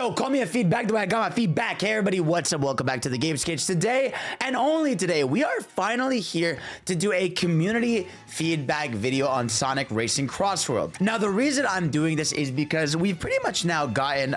Yo, call me a feedback the way I got my feedback. Hey everybody, what's up? Welcome back to the Game Sketch. Today, and only today, we are finally here to do a community feedback video on Sonic Racing Crossworlds. Now, the reason I'm doing this is because we've pretty much now gotten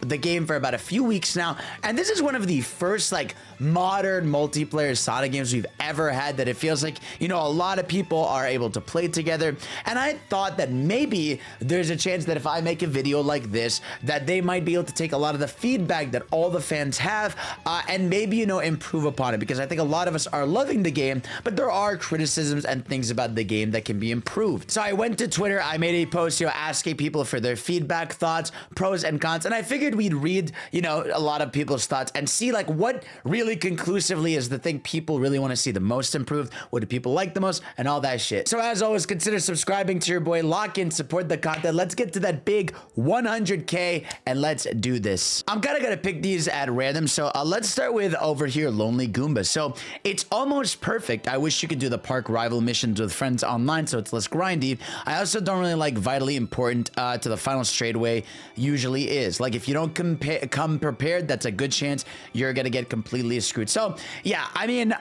the game for about a few weeks now, and this is one of the first like modern multiplayer Sonic games we've ever had that it feels like, you know, a lot of people are able to play together. And I thought that maybe there's a chance that if I make a video like this, that they might be able to take a lot of the feedback that all the fans have and maybe, you know, improve upon it, because I think a lot of us are loving the game, but there are criticisms and things about the game that can be improved. So I went to Twitter, I made a post, you know, asking people for their feedback, thoughts, pros and cons, and I figured we'd read, you know, a lot of people's thoughts and see like what really conclusively is the thing people really want to see the most improved, what do people like the most, and all that shit. So as always, consider subscribing to your boy, lock in, support the content. Let's get to that big 100K and let's do this. I'm kind of gonna pick these at random, so let's start with over here, Lonely Goomba. So it's almost perfect. I wish you could do the park rival missions with friends online so it's less grindy. I also don't really like vitally important to the final straightaway usually is. Like if you don't come prepared, that's a good chance you're gonna get completely screwed. So yeah, I mean,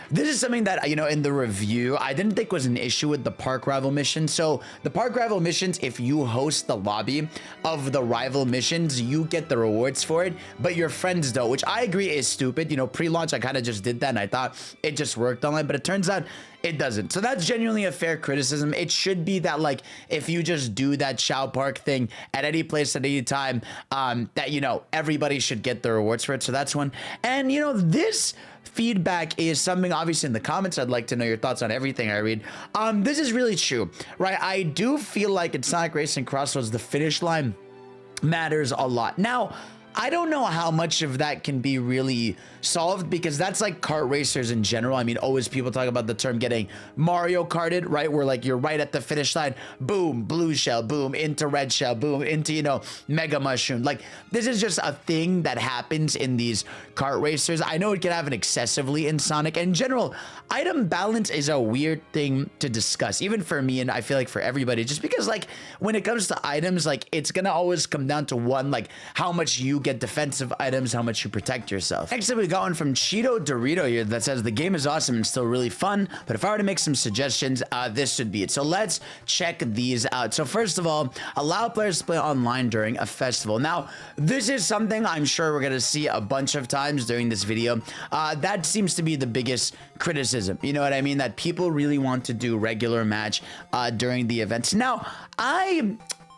this is something that, you know, in the review, I didn't think was an issue with the park rival mission. So the park rival missions, if you host the lobby of the rival missions, you get the rewards for it, but your friends don't, which I agree is stupid. You know, pre-launch, I kind of just did that and I thought it just worked online, but it turns out it doesn't. So that's genuinely a fair criticism. It should be that like if you just do that Chow Park thing at any place at any time, that, you know, everybody should get the rewards for it. So that's one. And, you know, this feedback is something obviously in the comments. I'd like to know your thoughts on everything I read. This is really true, right? I do feel like in Sonic Racing Crossworlds, the finish line matters a lot. Now, I don't know how much of that can be really solved, because that's like kart racers in general. I mean, always people talk about the term getting Mario Karted, right? Where like you're right at the finish line, boom, blue shell, boom, into red shell, boom, into, you know, mega mushroom. Like this is just a thing that happens in these kart racers. I know it can happen excessively in Sonic. In general, item balance is a weird thing to discuss, even for me, and I feel like for everybody, just because like when it comes to items, like it's gonna always come down to one, like how much you get defensive items, how much you protect yourself. Next up, we got one from Cheeto Dorito here that says the game is awesome and still really fun, but if I were to make some suggestions, this should be it. So let's check these out. So first of all, allow players to play online during a festival. Now, this is something I'm sure we're gonna see a bunch of times during this video. That seems to be the biggest criticism. You know what I mean? That people really want to do regular match during the events. Now, I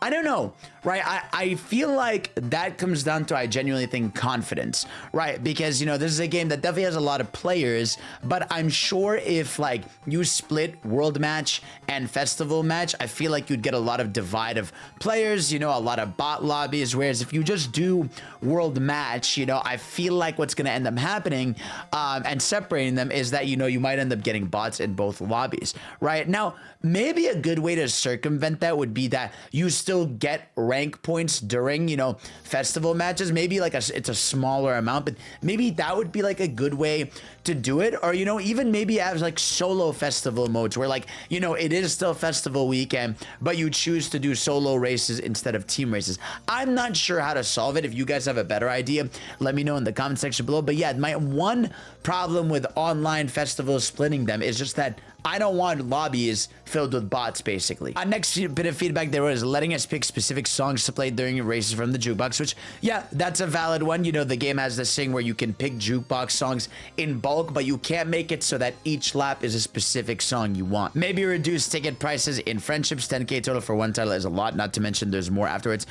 don't know, right? I feel like that comes down to, I genuinely think, confidence, right? Because, you know, this is a game that definitely has a lot of players, but I'm sure if like you split world match and festival match, I feel like you'd get a lot of divide of players, you know, a lot of bot lobbies. Whereas if you just do world match, you know, I feel like what's going to end up happening and separating them is that, you know, you might end up getting bots in both lobbies, right? Now, maybe a good way to circumvent that would be that you still get rank points during, you know, festival matches. Maybe like it's a smaller amount, but maybe that would be like a good way to do it. Or, you know, even maybe have like solo festival modes where like, you know, it is still festival weekend, but you choose to do solo races instead of team races. I'm not sure how to solve it. If you guys have a better idea, let me know in the comment section below. But yeah, my one problem with online festivals splitting them is just that I don't want lobbies filled with bots, basically. Next bit of feedback there was letting us pick specific songs to play during races from the Jukebox, which, yeah, that's a valid one. You know, the game has this thing where you can pick Jukebox songs in bulk, but you can't make it so that each lap is a specific song you want. Maybe reduce ticket prices in friendships. 10K total for one title is a lot, not to mention there's more afterwards.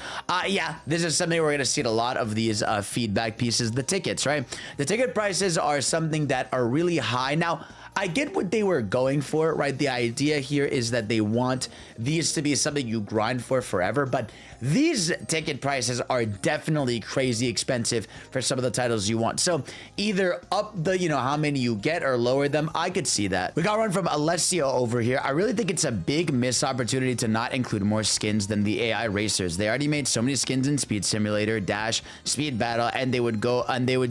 Yeah, this is something we're going to see in a lot of these feedback pieces. The tickets, right? The ticket prices are something that are really high. Now, I get what they were going for, right? The idea here is that they want these to be something you grind for forever, but these ticket prices are definitely crazy expensive for some of the titles you want. So either up the, you know, how many you get or lower them. I could see that. We got one from Alessio over here. I really think it's a big missed opportunity to not include more skins than the AI racers. They already made so many skins in Speed Simulator, Dash, Speed Battle, and they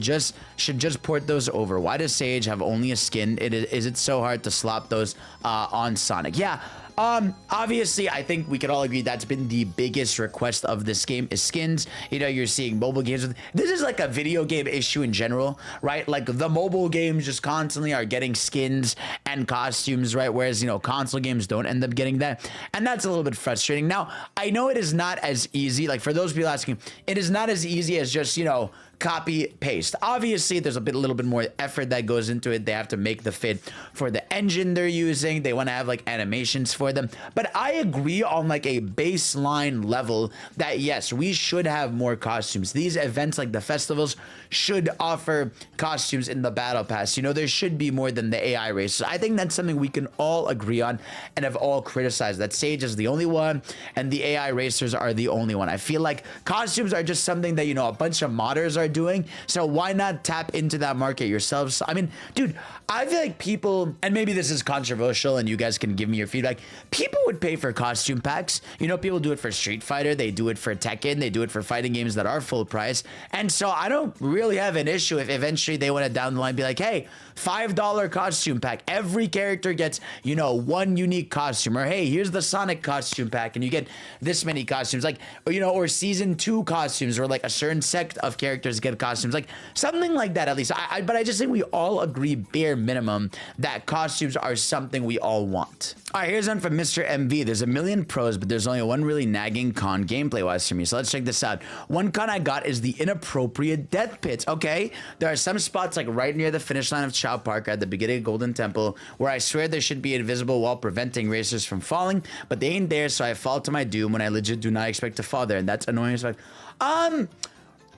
should just port those over. Why does Sage have only a skin? Is it so hard to slap those on Sonic? Yeah, Obviously, I think we could all agree that's been the biggest request of this game is skins. You know, you're seeing mobile games with, this is like a video game issue in general, right? Like the mobile games just constantly are getting skins and costumes, right? Whereas, you know, console games don't end up getting that. And that's a little bit frustrating. Now, I know it is not as easy, like for those people asking, it is not as easy as just, you know, copy paste. Obviously there's a little bit more effort that goes into it. They have to make the fit for the engine they're using. They want to have like animations for them, but I agree on like a baseline level that yes, we should have more costumes. These events like the festivals should offer costumes in the battle pass. You know, there should be more than the AI races. I think that's something we can all agree on and have all criticized, that Sage is the only one and the AI racers are the only one. I feel like costumes are just something that, you know, a bunch of modders are doing, so why not tap into that market yourselves? I mean, dude, I feel like people, and maybe this is controversial and you guys can give me your feedback, people would pay for costume packs. You know, people do it for Street Fighter, they do it for Tekken, they do it for fighting games that are full price, and so I don't really have an issue if eventually they want to down the line be like, hey, $5 costume pack, every character gets, you know, one unique costume, or hey, here's the Sonic costume pack and you get this many costumes, like, you know, or season 2 costumes, or like a certain sect of characters get costumes, like something like that at least. But I just think we all agree bare minimum that costumes are something we all want. All right, here's one from Mr. MV. There's a million pros, but there's only one really nagging con gameplay wise for me. So let's check this out. One con I got is the inappropriate death pits. Okay, there are some spots like right near the finish line of Chow Park at the beginning of Golden Temple where I swear there should be invisible wall preventing racers from falling, but they ain't there, so I fall to my doom when I legit do not expect to fall there, and that's annoying as fuck.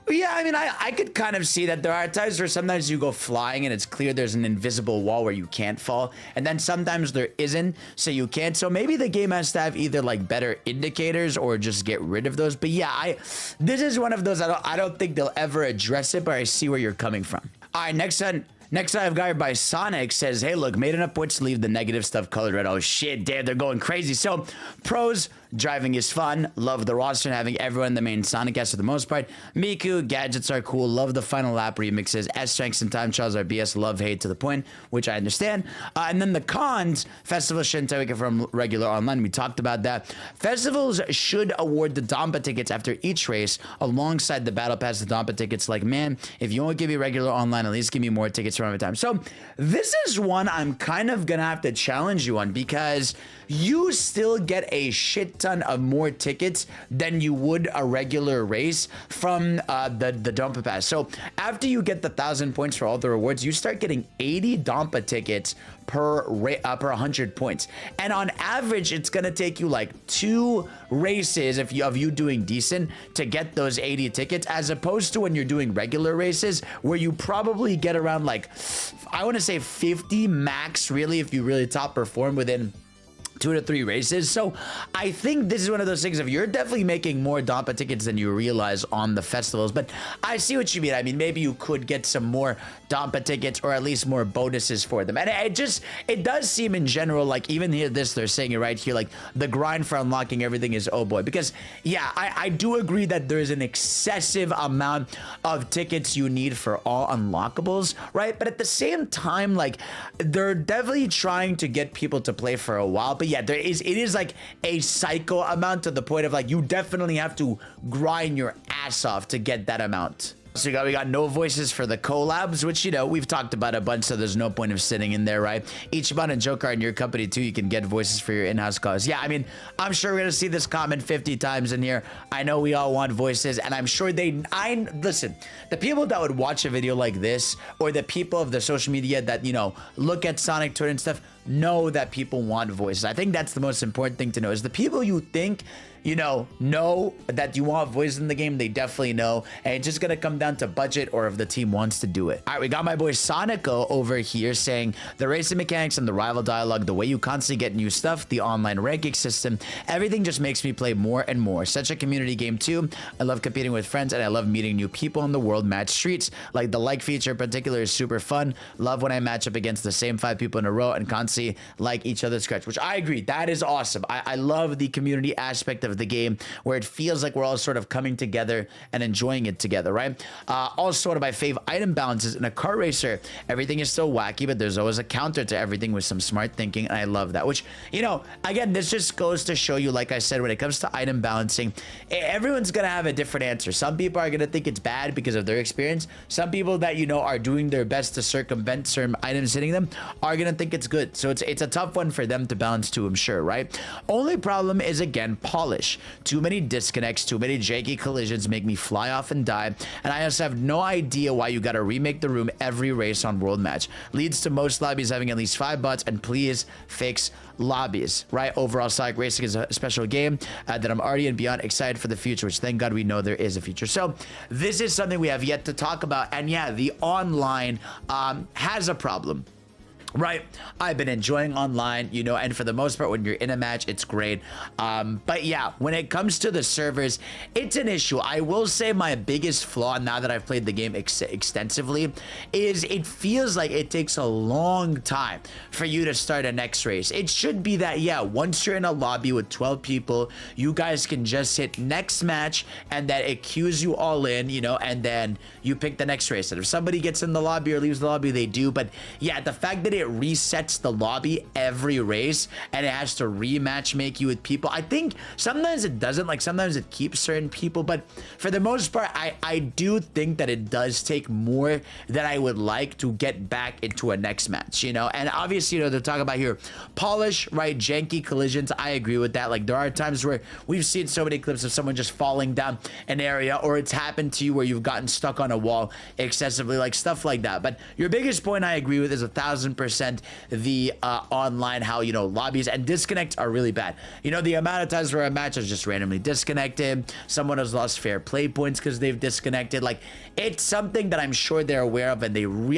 Yeah, I mean, I could kind of see that there are times where sometimes you go flying and it's clear there's an invisible wall where you can't fall, and then sometimes there isn't, so you can't. So maybe the game has to have either like better indicators or just get rid of those. But yeah, this is one of those I don't think they'll ever address it, but I see where you're coming from. All right, next one. Next I've got by Sonic says, hey, look, made enough points to leave the negative stuff colored red. Oh, shit, damn, they're going crazy. So, pros, driving is fun. Love the roster and having everyone in the main Sonic S for the most part. Miku, gadgets are cool. Love the final lap remixes. S-Strengths and time trials are BS. Love hate to the point, which I understand. And then the cons, Festival shouldn't take it from regular online. We talked about that. Festivals should award the Dompa tickets after each race alongside the Battle Pass, the Dompa tickets. Like, man, if you won't give me regular online, at least give me more tickets from every time. So this is one I'm kind of gonna have to challenge you on, because you still get a shit ton of more tickets than you would a regular race from the Dompa Pass. So after you get the 1,000 points for all the rewards, you start getting 80 Dompa tickets per 100 points, and on average it's gonna take you like 2 races of you doing decent to get those 80 tickets, as opposed to when you're doing regular races where you probably get around like, I want to say 50 max, really, if you really top perform within 2 to 3 races. So I think this is one of those things of you're definitely making more Dompa tickets than you realize on the festivals, but I see what you mean. I mean, maybe you could get some more Dompa tickets or at least more bonuses for them. And it does seem in general, like even here, they're saying it right here, like the grind for unlocking everything is oh boy, because yeah, I do agree that there is an excessive amount of tickets you need for all unlockables, right? But at the same time, like they're definitely trying to get people to play for a while, but yeah, it is like a psycho amount to the point of like you definitely have to grind your ass off to get that amount. So we got no voices for the collabs, which, you know, we've talked about a bunch, so there's no point of sitting in there, right? Ichiban and Joker in your company too, you can get voices for your in-house calls. Yeah, I mean, I'm sure we're gonna see this comment 50 times in here. I know we all want voices, and I'm sure listen, the people that would watch a video like this, or the people of the social media that, you know, look at Sonic Twitter and stuff, know that people want voices. I think that's the most important thing to know, is the people you think, you know that you want voices in the game, they definitely know, and it's just gonna come down to budget or if the team wants to do it. All right, we got my boy Sonico over here saying the racing mechanics and the rival dialogue, the way you constantly get new stuff, the online ranking system, everything just makes me play more and more. Such a community game too. I love competing with friends, and I love meeting new people in the world match streets. Like the like feature in particular is super fun. Love when I match up against the same 5 people in a row and constantly like each other's scratch, which I agree, that is awesome. I love the community aspect of of the game where it feels like we're all sort of coming together and enjoying it together, right? Also, one of my fave item balances in a car racer. Everything is still wacky, but there's always a counter to everything with some smart thinking, and I love that. Which, you know, again, this just goes to show you, like I said, when it comes to item balancing, everyone's gonna have a different answer. Some people are gonna think it's bad because of their experience. Some people that, you know, are doing their best to circumvent certain items hitting them are gonna think it's good. So it's a tough one for them to balance too, I'm sure, right? Only problem is, again, polish. Too many disconnects, too many janky collisions make me fly off and die, and I also have no idea why you gotta remake the room every race on World Match. Leads to most lobbies having at least 5 bots, and please fix lobbies, right? Overall, Sonic Racing is a special game that I'm already and beyond excited for the future, which thank God we know there is a future. So this is something we have yet to talk about, and yeah, the online has a problem. Right, I've been enjoying online, you know, and for the most part, when you're in a match, it's great. But yeah, when it comes to the servers, it's an issue. I will say my biggest flaw, now that I've played the game extensively, is it feels like it takes a long time for you to start a next race. It should be that, yeah, once you're in a lobby with 12 people, you guys can just hit next match, and that it queues you all in, you know, and then you pick the next race. And if somebody gets in the lobby or leaves the lobby, they do. But yeah, the fact that it resets the lobby every race and it has to rematch make you with people, I think sometimes it doesn't, like sometimes it keeps certain people, but for the most part, I do think that it does take more than I would like to get back into a next match, you know. And obviously, you know, they're talking about here polish, right? Janky collisions, I agree with that. Like there are times where we've seen so many clips of someone just falling down an area, or it's happened to you where you've gotten stuck on a wall excessively, like stuff like that. But your biggest point I agree with is 1000% the online, how, you know, lobbies and disconnects are really bad. You know, the amount of times where a match is just randomly disconnected, someone has lost fair play points because they've disconnected. Like, it's something that I'm sure they're aware of, and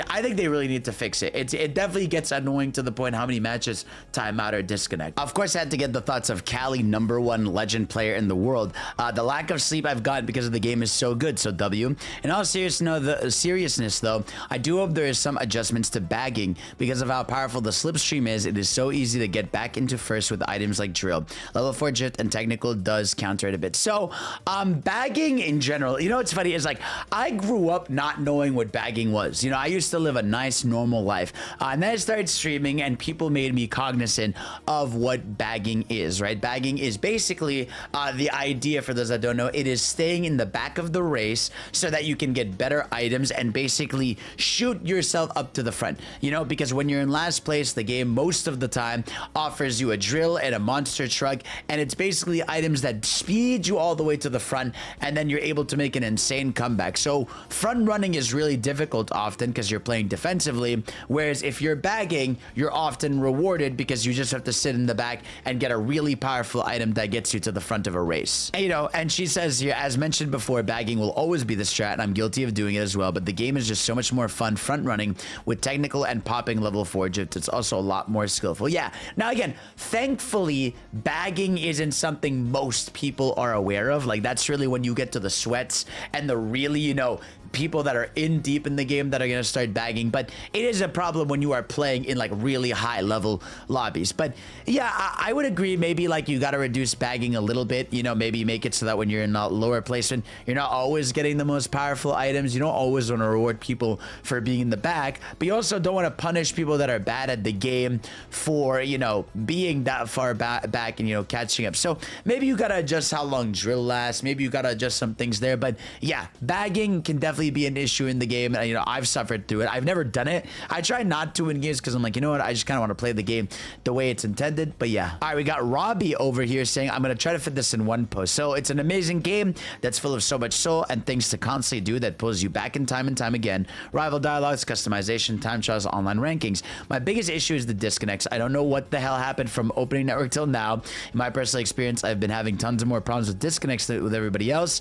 I think they really need to fix it. It definitely gets annoying to the point how many matches time out or disconnect. Of course, I had to get the thoughts of Cali, #1 legend player in the world. The lack of sleep I've gotten because of the game is so good, so W. In all seriousness though, I do hope there is some adjustments to bagging because of how powerful the slipstream is. It is so easy to get back into first with items like drill. Level 4 drift and technical does counter it a bit. So bagging in general, you know what's funny is, like, I grew up not knowing what bagging was. You know, I used to live a nice normal life, and then I started streaming and people made me cognizant of what bagging is, right? Bagging is basically the idea, for those that don't know, it is staying in the back of the race so that you can get better items and basically shoot yourself up to the front, you know, because when you're in last place, the game most of the time offers you a drill and a monster truck, and it's basically items that speed you all the way to the front, and then you're able to make an insane comeback. So front running is really difficult often because you're playing defensively, whereas if you're bagging, you're often rewarded because you just have to sit in the back and get a really powerful item that gets you to the front of a race. And, you know, and she says here, as mentioned before, bagging will always be the strat, and I'm guilty of doing it as well, but the game is just so much more fun front running with technical and popping level 4 drift. It's also a lot more skillful. Yeah, now again, thankfully bagging isn't something most people are aware of. Like, that's really when you get to the sweats and the really, you know, people that are in deep in the game that are going to start bagging. But it is a problem when you are playing in like really high level lobbies. But yeah, I would agree, maybe like you got to reduce bagging a little bit, you know, maybe make it so that when you're in a lower placement, you're not always getting the most powerful items. You don't always want to reward people for being in the back, but you also don't want to punish people that are bad at the game for, you know, being that far back and, you know, catching up. So maybe you got to adjust how long drill lasts. Maybe you got to adjust some things there. But yeah, bagging can definitely be an issue in the game, and, you know, I've suffered through it. I've never done it. I try not to in games because I'm like, you know what, I just kind of want to play the game the way it's intended. But yeah, all right, we got Robbie over here saying, I'm going to try to fit this in one post. So it's an amazing game that's full of so much soul and things to constantly do that pulls you back in time and time again. Rival dialogues, customization, time trials, online rankings. My biggest issue is the disconnects. I don't know what the hell happened from opening network till now. In my personal experience, I've been having tons of more problems with disconnects with everybody else.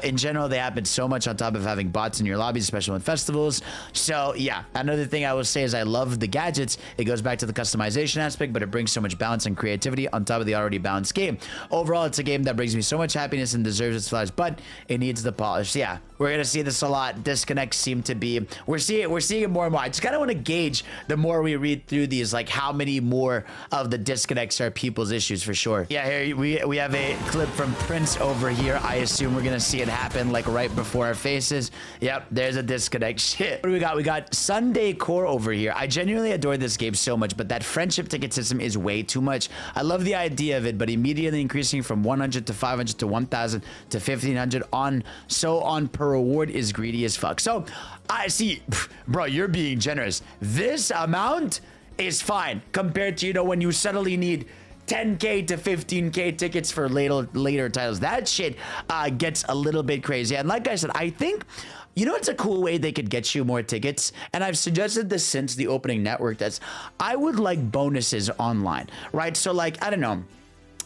In general, they happen so much on top of having having bots in your lobbies, especially in festivals. So yeah, another thing I will say is I love the gadgets. It goes back to the customization aspect, but it brings so much balance and creativity on top of the already balanced game. Overall, it's a game that brings me so much happiness and deserves its flowers, but it needs the polish. Yeah, we're gonna see this a lot. Disconnects seem to be, we're seeing it more and more. I just kind of want to gauge the more we read through these, like how many more of the disconnects are people's issues for sure. Yeah, here we have a clip from Prince over here. I assume we're gonna see it happen like right before our faces. Yep, there's a disconnect. Shit. What do we got? We got Sunday Core over here. I genuinely adore this game so much, but that friendship ticket system is way too much. I love the idea of it, but immediately increasing from 100 to 500 to 1000 to 1500 on per reward is greedy as fuck. So I see, bro, you're being generous. This amount is fine compared to, you know, when you suddenly need 10k to 15k tickets for later titles. That shit gets a little bit crazy. And like I said, I think, you know, it's a cool way they could get you more tickets. And I've suggested this since the opening network, that's I would like bonuses online, right? So like, I don't know,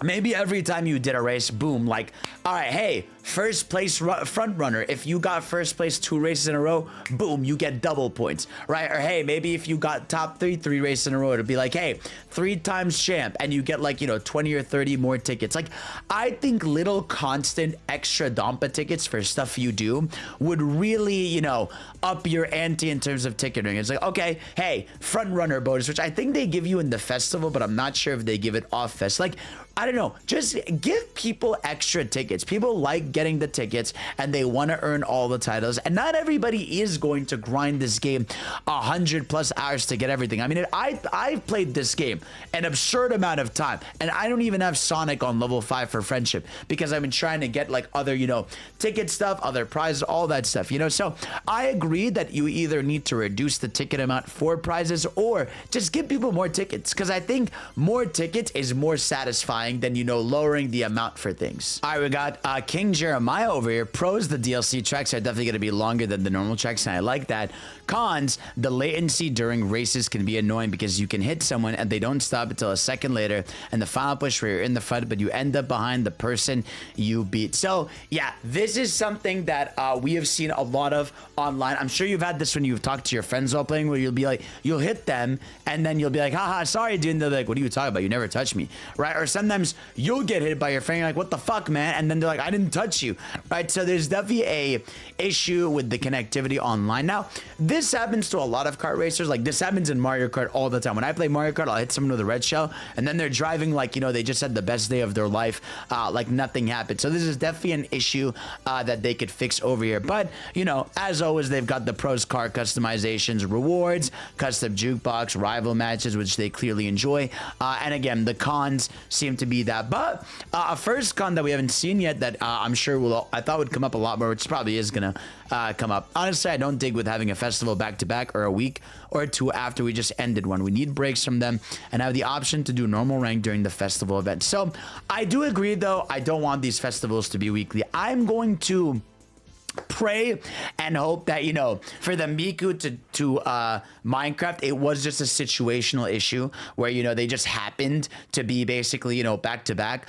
maybe every time you did a race, boom, like, all right, hey, first place front runner. If you got first place 2 races in a row, boom, you get double points, right? Or hey, maybe if you got top 3 races in a row, it'd be like, hey, 3 times champ, and you get like, you know, 20 or 30 more tickets. Like, I think little constant extra Dompa tickets for stuff you do would really, you know, up your ante in terms of ticketing. It's like, okay, hey, front runner bonus, which I think they give you in the festival, but I'm not sure if they give it off fest. Like, I don't know, just give people extra tickets. People like getting the tickets and they want to earn all the titles, and not everybody is going to grind this game 100+ hours to get everything. I mean, I've played this game an absurd amount of time, and I don't even have Sonic on level 5 for friendship because I've been trying to get like other, you know, ticket stuff, other prizes, all that stuff, you know. So I agree that you either need to reduce the ticket amount for prizes or just give people more tickets, because I think more tickets is more satisfying than, you know, lowering the amount for things. All right, we got King Jeremiah over here. Pros, the DLC tracks are definitely going to be longer than the normal tracks, and I like that. Cons, the latency during races can be annoying because you can hit someone and they don't stop until a second later, and the final push where you're in the front, but you end up behind the person you beat. So yeah, this is something that we have seen a lot of online. I'm sure you've had this when you've talked to your friends while playing, where you'll be like, you'll hit them and then you'll be like, haha, sorry dude, and they're like, what are you talking about? You never touched me, right? Or sometimes you'll get hit by your friend, you're like, what the fuck, man? And then they're like, I didn't touch you, right? So there's definitely a issue with the connectivity online. Now, this happens to a lot of kart racers. Like, this happens in Mario Kart all the time. When I play Mario Kart, I'll hit someone with a red shell, and then they're driving like, you know, they just had the best day of their life, like nothing happened. So this is definitely an issue that they could fix over here. But, you know, as always, they've got the pros car customizations, rewards, custom jukebox, rival matches, which they clearly enjoy. And again, the cons seem to be that. But a first con that we haven't seen yet that I'm sure I thought would come up a lot more, which probably is gonna come up. Honestly, I don't dig with having a festival back-to-back or a week or 2 after we just ended one. We need breaks from them and have the option to do normal rank during the festival event. So I do agree, though, I don't want these festivals to be weekly. I'm going to pray and hope that, you know, for the Miku to Minecraft, it was just a situational issue where, you know, they just happened to be basically, you know, back to back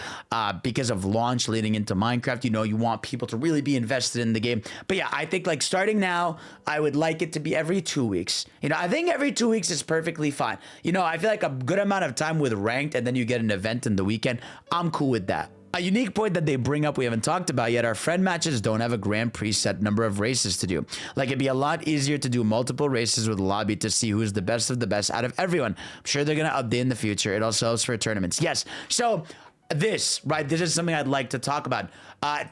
because of launch leading into Minecraft. You know, you want people to really be invested in the game. But yeah, I think like starting now, I would like it to be every 2 weeks. You know, I think every 2 weeks is perfectly fine. You know, I feel like a good amount of time with ranked and then you get an event in the weekend. I'm cool with that. A unique point that they bring up we haven't talked about yet, our friend matches don't have a grand preset number of races to do. Like, it'd be a lot easier to do multiple races with a lobby to see who's the best of the best out of everyone. I'm sure they're going to update in the future. It also helps for tournaments. Yes. So this, right, this is something I'd like to talk about.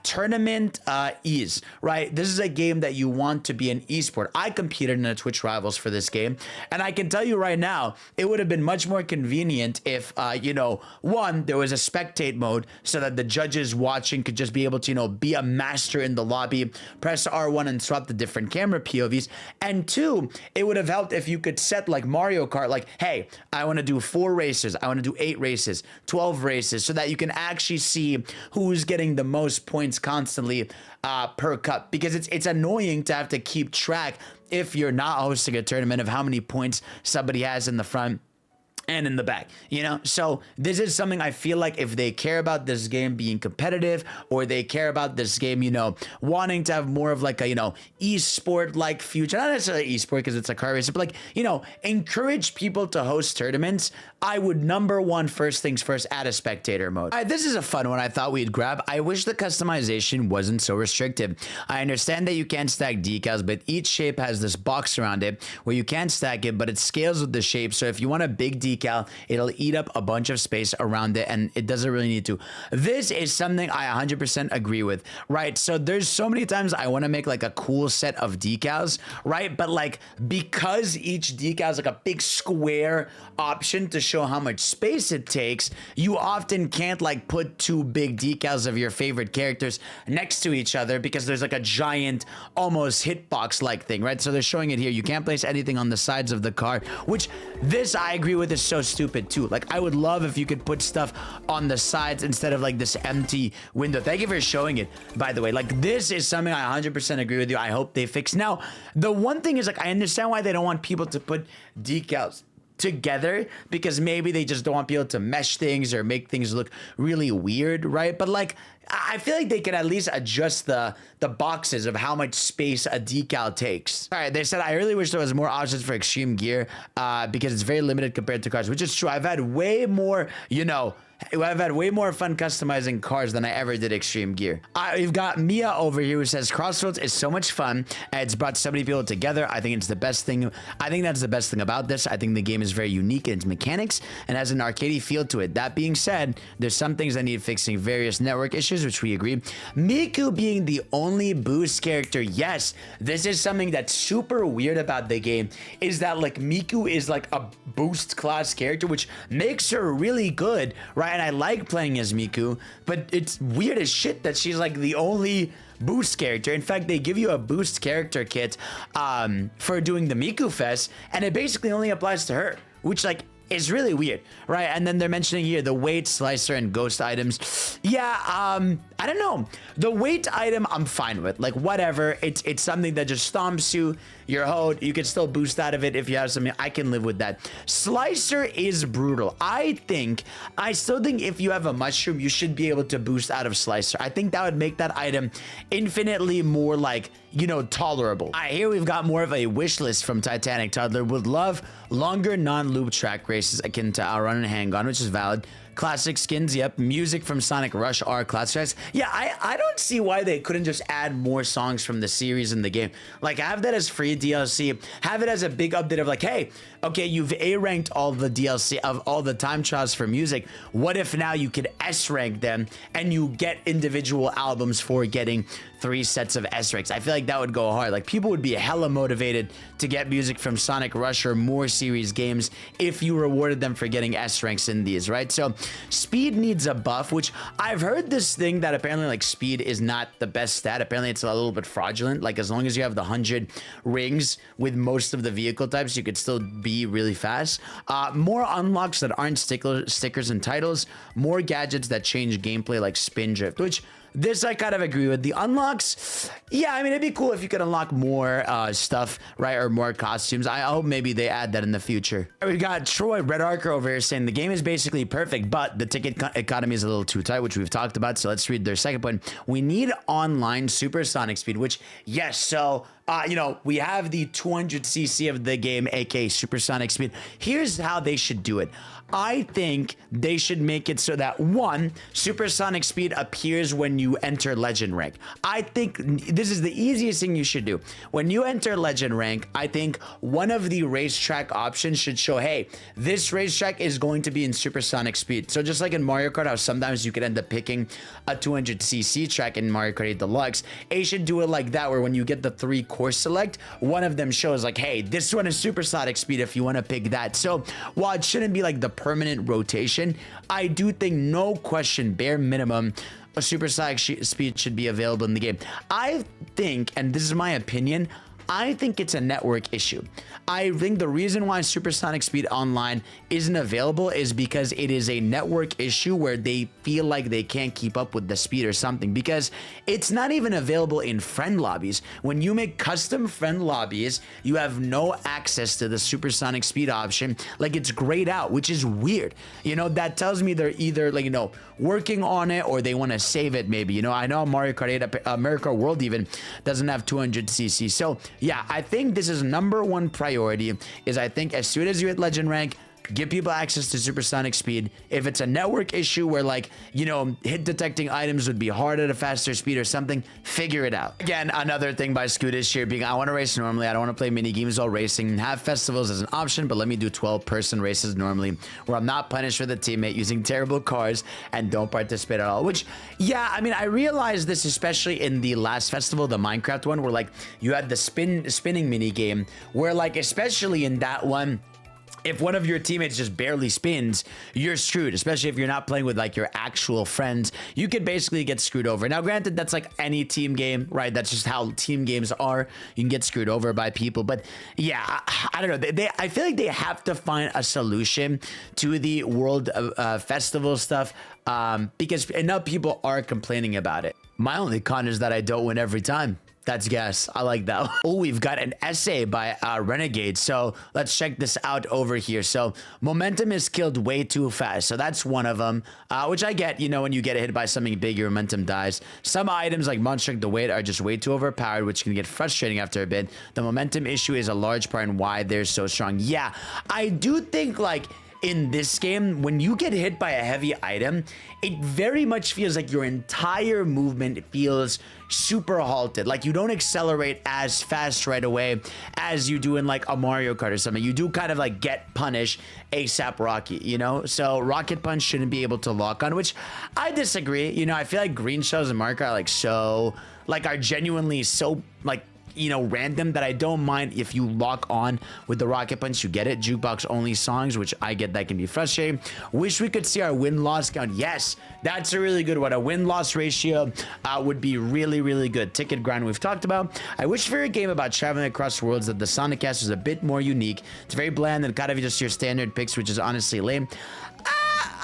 Tournament ease, right? This is a game that you want to be an esport. I competed in a Twitch Rivals for this game, and I can tell you right now, it would have been much more convenient if, you know, one, there was a spectate mode so that the judges watching could just be able to, you know, be a master in the lobby, press R1 and swap the different camera POVs. And 2, it would have helped if you could set like Mario Kart, like, hey, I want to do 4 races, I want to do 8 races, 12 races, so that you can actually see who's getting the most points constantly per cup, because it's annoying to have to keep track if you're not hosting a tournament of how many points somebody has in the front and in the back, you know? So this is something I feel like if they care about this game being competitive, or they care about this game, you know, wanting to have more of like a, you know, esport like future, not necessarily esport because it's a car racer, but like, you know, encourage people to host tournaments, I would number one, first things first, add a spectator mode. All right, this is a fun one I thought we'd grab. I wish the customization wasn't so restrictive. I understand that you can't stack decals, but each shape has this box around it where you can't stack it, but it scales with the shape. So if you want a big decal, it'll eat up a bunch of space around it, and it doesn't really need to. This is something I 100% agree with, right? So there's so many times I want to make like a cool set of decals, right? But like, because each decal is like a big square option to show how much space it takes, you often can't like put two big decals of your favorite characters next to each other because there's like a giant almost hitbox like thing, right? So they're showing it here. You can't place anything on the sides of the car, which this I agree with is so stupid too. Like, I would love if you could put stuff on the sides instead of like this empty window. Thank you for showing it, by the way. Like, this is something I 100% agree with you. I hope they fix. Now, the one thing is, like, I understand why they don't want people to put decals together, because maybe they just don't want people to mesh things or make things look really weird, right? But like, I feel like they can at least adjust the boxes of how much space a decal takes. All right, they said, I really wish there was more options for extreme gear because it's very limited compared to cars, which is true. I've had way more, you know, I've had way more fun customizing cars than I ever did extreme gear. We've got Mia over here who says Crossroads is so much fun and it's brought so many people together. I think it's the best thing. I think that's the best thing about this. I think the game is very unique in its mechanics and has an arcadey feel to it. That being said, there's some things that need fixing, various network issues, which we agree. Miku being the only boost character, yes, this is something that's super weird about the game, is that like Miku is like a boost class character, which makes her really good, right? And I like playing as Miku, but it's weird as shit that she's like the only boost character. In fact, they give you a boost character kit for doing the Miku Fest, and it basically only applies to her, which like is really weird, right? And then they're mentioning here the weight, slicer, and ghost items. Yeah, I don't know. The weight item I'm fine with. Like, whatever. It's something that just stomps you. Your hold, you can still boost out of it if you have something. I can live with that. Slicer is brutal. I still think if you have a mushroom, you should be able to boost out of Slicer. I think that would make that item infinitely more like, you know, tolerable. All right, here we've got more of a wish list from Titanic Toddler. Would love longer non-loop track races akin to Outrun and Hang On, which is valid. Classic skins, yep. Music from Sonic Rush are classic. Yeah, I don't see why they couldn't just add more songs from the series in the game. Like, have that as free DLC. Have it as a big update of like, hey, okay, you've A-ranked all the DLC of all the time trials for music. What if now you could S-rank them and you get individual albums for getting 3 sets of S ranks? I feel like that would go hard. Like, people would be hella motivated to get music from Sonic Rush or more series games if you rewarded them for getting S ranks in these, right? So speed needs a buff, which I've heard this thing that apparently like speed is not the best stat. Apparently it's a little bit fraudulent. Like, as long as you have the 100 rings with most of the vehicle types, you could still be really fast. More unlocks that aren't stickers and titles. More gadgets that change gameplay like spin drift, which this I kind of agree with. The unlocks, yeah, I mean, it'd be cool if you could unlock more stuff, right? Or more costumes. I hope maybe they add that in the future. We got Troy Red Archer over here saying the game is basically perfect, but the ticket economy is a little too tight, which we've talked about. So let's read their second point. We need online supersonic speed, which, yes, so you know, we have the 200cc of the game, aka supersonic speed. Here's how they should do it. I think they should make it so that, one, supersonic speed appears when you enter legend rank. I think this is the easiest thing you should do. When you enter legend rank, I think one of the racetrack options should show, hey, this racetrack is going to be in supersonic speed. So just like in Mario Kart, how sometimes you could end up picking a 200cc track in Mario Kart 8 Deluxe, they should do it like that, where when you get the 3 course select, one of them shows like, hey, this one is supersonic speed if you want to pick that. So while it shouldn't be like the permanent rotation, I do think, no question, bare minimum, a supersonic speed should be available in the game. I think, and this is my opinion, I think it's a network issue. I think the reason why Supersonic Speed Online isn't available is because it is a network issue where they feel like they can't keep up with the speed or something, because it's not even available in friend lobbies. When you make custom friend lobbies, you have no access to the Supersonic Speed option. Like, it's grayed out, which is weird. You know, that tells me they're either, like, you know, working on it, or they want to save it maybe. You know, I know Mario Kart 8, Mario Kart World even doesn't have 200cc. So yeah, I think this is #1 priority, is I think as soon as you hit legend rank, give people access to supersonic speed. If it's a network issue where, like, you know, hit detecting items would be hard at a faster speed or something, figure it out. Again, another thing by Scootish here being, I want to race normally. I don't want to play mini games while racing. Have festivals as an option, but let me do 12-person races normally, where I'm not punished for the teammate using terrible cars and don't participate at all. Which, yeah, I mean, I realized this especially in the last festival, the Minecraft one, where, like, you had the spinning mini game, where, like, especially in that one, if one of your teammates just barely spins, you're screwed, especially if you're not playing with, like, your actual friends. You could basically get screwed over. Now, granted, that's like any team game, right? That's just how team games are. You can get screwed over by people. But yeah, I don't know. I feel like they have to find a solution to the World Festival stuff, because enough people are complaining about it. My only con is that I don't win every time. That's gas. I like that. Oh, we've got an essay by Renegade. So let's check this out over here. So momentum is killed way too fast. So that's one of them, which I get. You know, when you get hit by something big, your momentum dies. Some items like Monster the Weight are just way too overpowered, which can get frustrating after a bit. The momentum issue is a large part in why they're so strong. Yeah, I do think, like, in this game, when you get hit by a heavy item, it very much feels like your entire movement feels super halted. Like, you don't accelerate as fast right away as you do in, like, a Mario Kart or something. You do kind of, like, get punished ASAP Rocky, you know? So Rocket Punch shouldn't be able to lock on, which I disagree. You know, I feel like green shells and Mario Kart are, like, so, like, are genuinely so, like, you know, random, that I don't mind if you lock on with the Rocket Punch. You get it. Jukebox only songs, which I get, that can be frustrating. Wish we could see our win-loss count. Yes, that's a really good one. A win-loss ratio would be really, really good. Ticket grind we've talked about. I wish for a game about traveling across worlds that the Sonic cast was a bit more unique. It's very bland and kind of just your standard picks, which is honestly lame.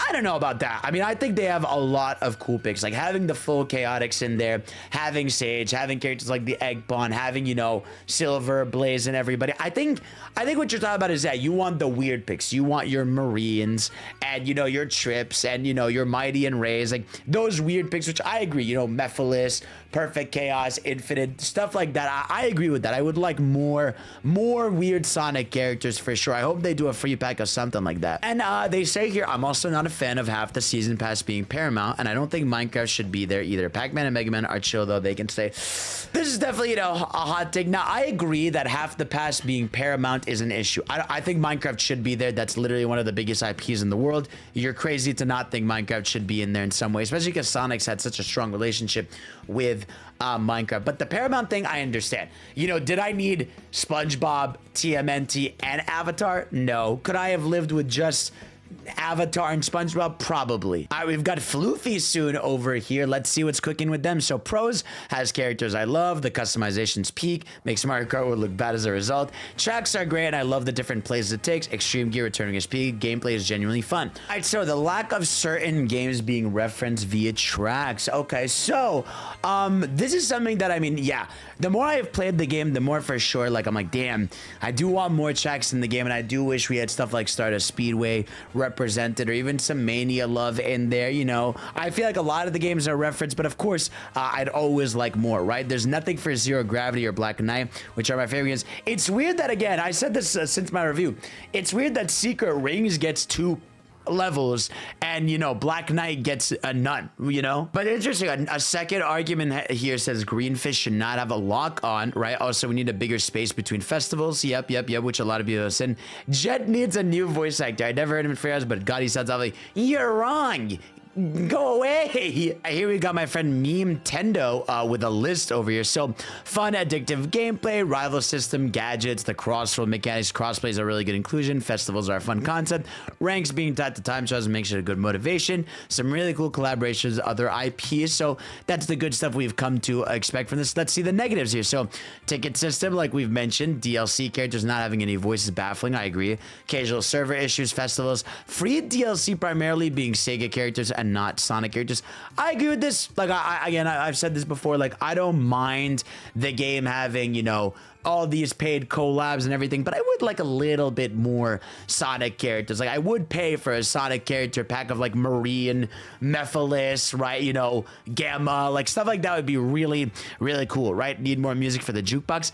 I don't know about that. I mean, I think they have a lot of cool picks, like having the full chaotix in there, having Sage, having characters like the Egg Pawn, having, you know, Silver, Blaze, and everybody. I think what you're talking about is that you want the weird picks. You want your Marines and, you know, your Trips and, you know, your Mighty and Rays, like those weird picks, which I agree, you know, Mephiles, Perfect Chaos, Infinite, stuff like that. I agree with that. I would like more weird Sonic characters for sure. I hope they do a free pack of something like that. And they say here, I'm also not a fan of half the season pass being paramount, and I don't think Minecraft should be there either. Pac-Man and Mega Man are chill, though. They can stay. This is definitely, you know, a hot take. Now, I agree that half the pass being paramount is an issue. I think Minecraft should be there. That's literally one of the biggest IPs in the world. You're crazy to not think Minecraft should be in there in some way, especially because Sonic's had such a strong relationship with Minecraft. But the paramount thing, I understand. You know, did I need SpongeBob, TMNT, and Avatar? No. Could I have lived with just Avatar and SpongeBob? Probably. All right, we've got Floofy soon over here. Let's see what's cooking with them. So Pros has characters I love. The customization's peak. Makes Mario Kart would look bad as a result. Tracks are great. I love the different plays it takes. Extreme Gear returning his peak. Gameplay is genuinely fun. All right, so the lack of certain games being referenced via tracks. Okay, so this is something that, I mean, yeah, the more I've played the game, the more for sure, like, I'm like, damn, I do want more tracks in the game, and I do wish we had stuff like Stardust Speedway represented, or even some Mania love in there. You know, I feel like a lot of the games are referenced, but of course, I'd always like more, right? There's nothing for Zero Gravity or Black Knight, which are my favorite games. It's weird that, again, I said this since my review, it's weird that Secret Rings gets 2 levels and, you know, Black Knight gets a none, you know. But interesting, a second argument here says Greenfish should not have a lock on, right? Also, we need a bigger space between festivals. Yep, which a lot of people have said. Jet needs a new voice actor. I never heard him in Free House, but God, he sounds like, you're wrong. Go away. Here we got my friend Meme Tendo with a list over here. So fun, addictive gameplay, rival system, gadgets, the crossroad mechanics. Crossplay is a really good inclusion. Festivals are a fun concept. Ranks being tied to time shows makes it a good motivation. Some really cool collaborations, other IPs. So that's the good stuff we've come to expect from this. Let's see the negatives here. So ticket system, like we've mentioned, DLC characters not having any voices baffling. I agree. Occasional server issues, festivals, free DLC primarily being Sega characters and not Sonic characters. I agree with this. Like, I've said this before. Like, I don't mind the game having, you know, all these paid collabs and everything, but I would like a little bit more Sonic characters. Like, I would pay for a Sonic character pack of like Marine, Mephiles, right? You know, Gamma, like stuff like that would be really, really cool, right? Need more music for the jukebox.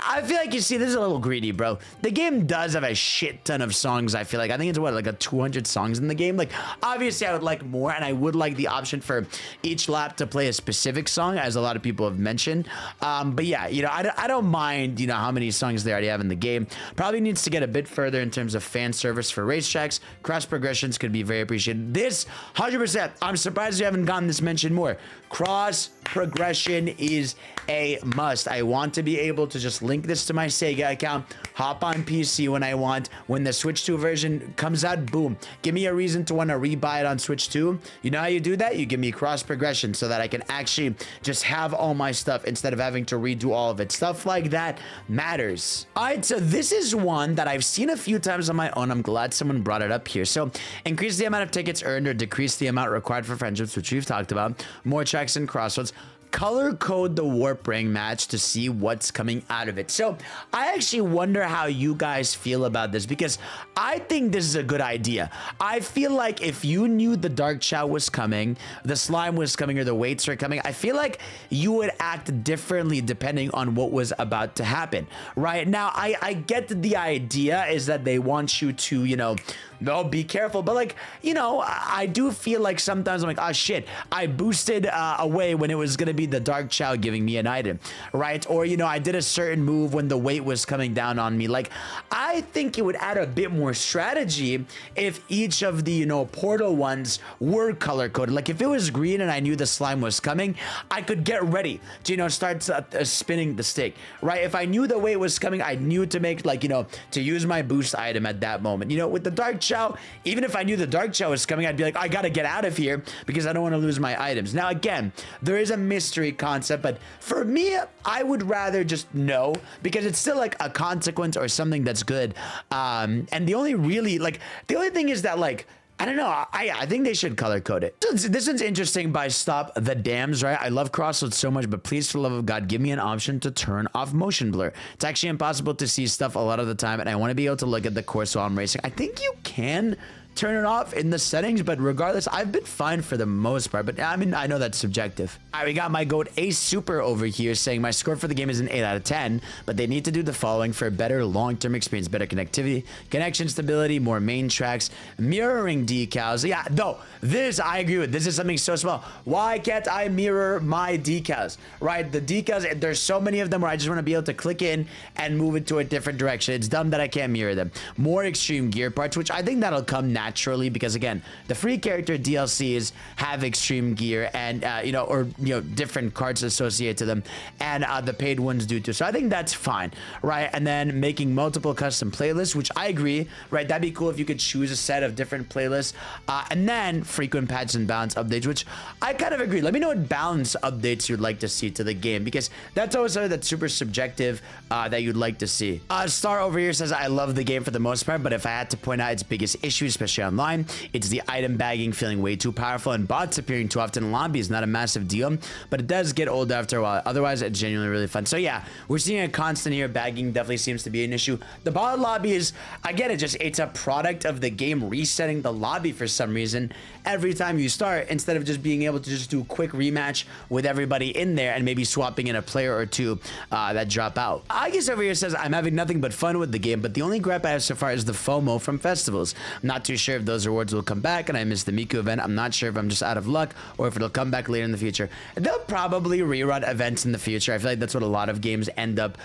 I feel like, you see, this is a little greedy, bro. The game does have a shit ton of songs, I feel like. I think it's, what, like a 200 songs in the game? Like, obviously, I would like more, and I would like the option for each lap to play a specific song, as a lot of people have mentioned. But yeah, you know, I don't mind, you know, how many songs they already have in the game. Probably needs to get a bit further in terms of fan service for racetracks. Cross progressions could be very appreciated. This, 100%, I'm surprised you haven't gotten this mentioned more. Cross progression is a must. I want to be able to just link this to my Sega account, hop on PC when I want. When the Switch 2 version comes out, boom, give me a reason to want to rebuy it on Switch 2. You know how you do that? You give me cross progression so that I can actually just have all my stuff instead of having to redo all of it. Stuff like that matters. All right, so this is one that I've seen a few times on my own. I'm glad someone brought it up here. So increase the amount of tickets earned or decrease the amount required for friendships, which we've talked about. More tracks and crossroads. Color code the warp ring match to see what's coming out of it. So I actually wonder how you guys feel about this, because I think this is a good idea. I feel like if you knew the dark chow was coming, the slime was coming, or the weights are coming, I feel like you would act differently depending on what was about to happen. Right now, I get the idea is that they want you to, you know, no, be careful. But like, you know, I do feel like sometimes I'm like, oh shit, I boosted away when it was going to be the dark chow giving me an item, right? Or, you know, I did a certain move when the weight was coming down on me. Like, I think it would add a bit more strategy if each of the, you know, portal ones were color coded. Like, if it was green and I knew the slime was coming, I could get ready to, you know, start spinning the stick, right? If I knew the weight was coming, I knew to make, like, you know, to use my boost item at that moment. You know, with the dark chow, even if I knew the dark chow was coming, I'd be like, I gotta get out of here because I don't want to lose my items. Now, again, there is a mystery concept, but for me, I would rather just know, because it's still like a consequence or something that's good. And the only really, like, the only thing is that, like, I don't know. I think they should color code it. This one's interesting by Stop the Dams, right? I love Crossroads so much, but please, for the love of God, give me an option to turn off motion blur. It's actually impossible to see stuff a lot of the time, and I want to be able to look at the course while I'm racing. I think you can turn it off in the settings, but regardless, I've been fine for the most part. But I mean, I know that's subjective. All right, we got my goat Ace Super over here saying my score for the game is an 8 out of 10, but they need to do the following for a better long-term experience: better connectivity, connection stability, more main tracks, mirroring decals. Yeah, no, this I agree with. This is something so small. Why can't I mirror my decals, right? The decals, there's so many of them where I just want to be able to click in and move it to a different direction. It's dumb that I can't mirror them. More extreme gear parts, which I think that'll come naturally, because again, the free character DLCs have extreme gear and you know, or you know, different cards associated to them, and the paid ones do too. So I think that's fine, right? And then making multiple custom playlists, which I agree, right? That'd be cool if you could choose a set of different playlists, and then frequent patch and balance updates, which I kind of agree. Let me know what balance updates you'd like to see to the game, because that's always something that's super subjective that you'd like to see. Star over here says, I love the game for the most part, but if I had to point out its biggest issue, especially online, it's the item bagging feeling way too powerful, and bots appearing too often in lobby is not a massive deal, but it does get old after a while. Otherwise, it's genuinely really fun. So yeah, we're seeing a constant here. Bagging definitely seems to be an issue. The bot lobby is, I get it, just it's a product of the game resetting the lobby for some reason every time you start, instead of just being able to just do a quick rematch with everybody in there and maybe swapping in a player or two that drop out. I over here says, I'm having nothing but fun with the game, but the only gripe I have so far is the FOMO from festivals. I'm not too sure sure if those rewards will come back and I missed the Miku event. I'm not sure if I'm just out of luck or if it'll come back later in the future. They'll probably rerun events in the future. I feel like that's what a lot of games end up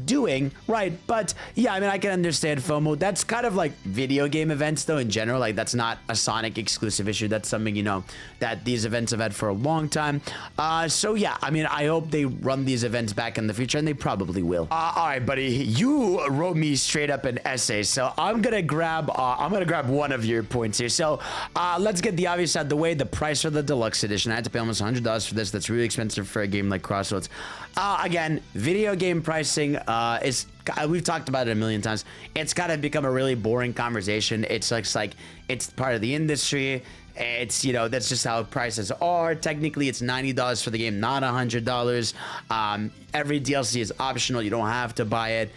doing, right? But yeah, I mean, I can understand FOMO. That's kind of like video game events though in general. Like that's not a Sonic exclusive issue. That's something, you know, that these events have had for a long time. So yeah, I mean, I hope they run these events back in the future, and they probably will. All right, buddy, you wrote me straight up an essay, so I'm gonna grab one of your points here. So let's get the obvious out of the way. The price for the deluxe edition. I had to pay almost $100 for this. That's really expensive for a game like Crossroads. Again, video game pricing is, we've talked about it a million times. It's kind of become a really boring conversation. It's like it's part of the industry. It's, you know, that's just how prices are. Technically, it's $90 for the game, not $100. Every DLC is optional. You don't have to buy it.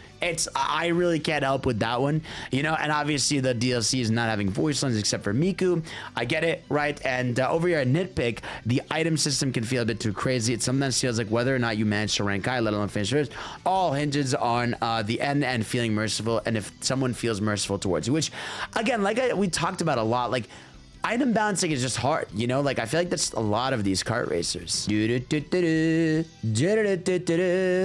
I really can't help with that one, you know, and obviously the DLC is not having voice lines except for Miku. I get it, right? And over here at Nitpick, the item system can feel a bit too crazy. It sometimes feels like whether or not you manage to rank high, let alone finish first, all hinges on the end and feeling merciful, and if someone feels merciful towards you, which, again, like we talked about a lot, like, item balancing is just hard, you know? Like, I feel like that's a lot of these kart racers. All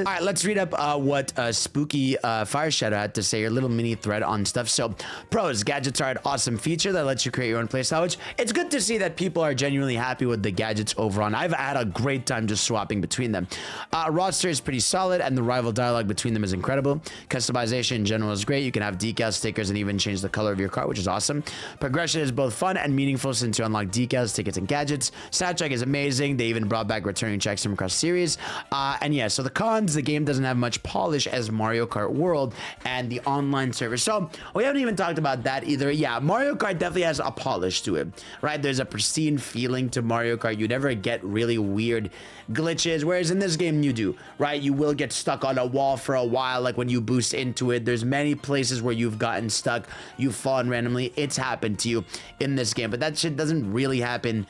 right, let's read up what Spooky Fire Shadow had to say, your little mini thread on stuff. So, pros, gadgets are an awesome feature that lets you create your own playstyle, which it's good to see that people are genuinely happy with the gadgets overall. I've had a great time just swapping between them. Roster is pretty solid, and the rival dialogue between them is incredible. Customization in general is great. You can have decals, stickers, and even change the color of your kart, which is awesome. Progression is both fun and meaningful since you unlock decals, tickets, and gadgets. Soundtrack is amazing. They even brought back returning tracks from across series. And yeah, so the cons, the game doesn't have much polish as Mario Kart World and the online server. So we haven't even talked about that either. Yeah, Mario Kart definitely has a polish to it, right? There's a pristine feeling to Mario Kart. You never get really weird glitches, whereas in this game you do, right? You will get stuck on a wall for a while, like when you boost into it. There's many places where you've gotten stuck, you've fallen randomly. It's happened to you in this game, but that shit doesn't really happen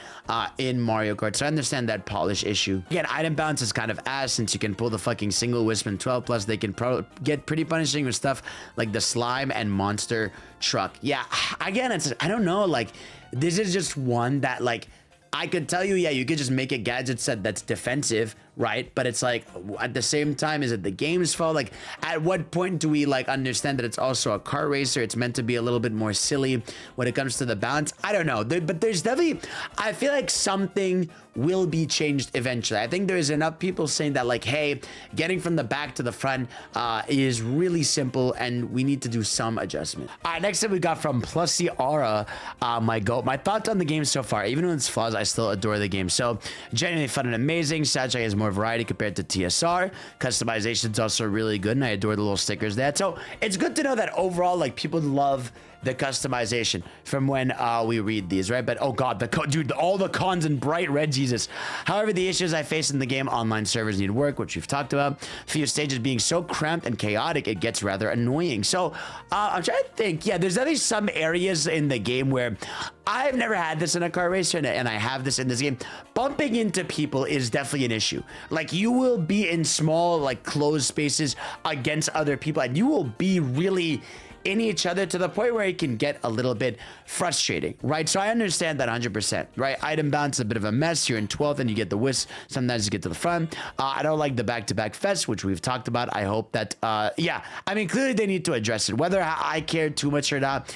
in Mario Kart, so I understand that polish issue. Again, item balance is kind of ass since you can pull the fucking single wisp and 12, plus they can get pretty punishing with stuff like the slime and monster truck. Yeah, again, I don't know, like, this is just one that, like, I could tell you, yeah, you could just make a gadget set that's defensive, right? But it's like, at the same time, is it the game's fault? Like, at what point do we, like, understand that it's also a car racer? It's meant to be a little bit more silly when it comes to the balance. I don't know. But there's definitely, I feel like something will be changed eventually. I think there's enough people saying that, like, hey, getting from the back to the front is really simple, and we need to do some adjustment. All right, next up we got from Plusy Aura, my goat. My thoughts on the game so far, even with its flaws, I still adore the game. So, genuinely fun and amazing. Soundtrack has more variety compared to TSR. Customization is also really good, and I adore the little stickers there. So, it's good to know that overall, like, people love the customization from when we read these, right? But oh god, dude, all the cons in bright red, Jesus. However, the issues I face in the game, online servers need work, which we've talked about. Few stages being so cramped and chaotic, it gets rather annoying. So I'm trying to think. Yeah, there's definitely some areas in the game where I've never had this in a car racer, and I have this in this game. Bumping into people is definitely an issue. Like, you will be in small, like, closed spaces against other people, and you will be really in each other to the point where it can get a little bit frustrating, right? So I understand that 100%, right? Item balance is a bit of a mess. You're in 12th and you get the wisp. Sometimes you get to the front. I don't like the back-to-back fest, which we've talked about. I hope that, yeah, I mean, clearly they need to address it. Whether I care too much or not,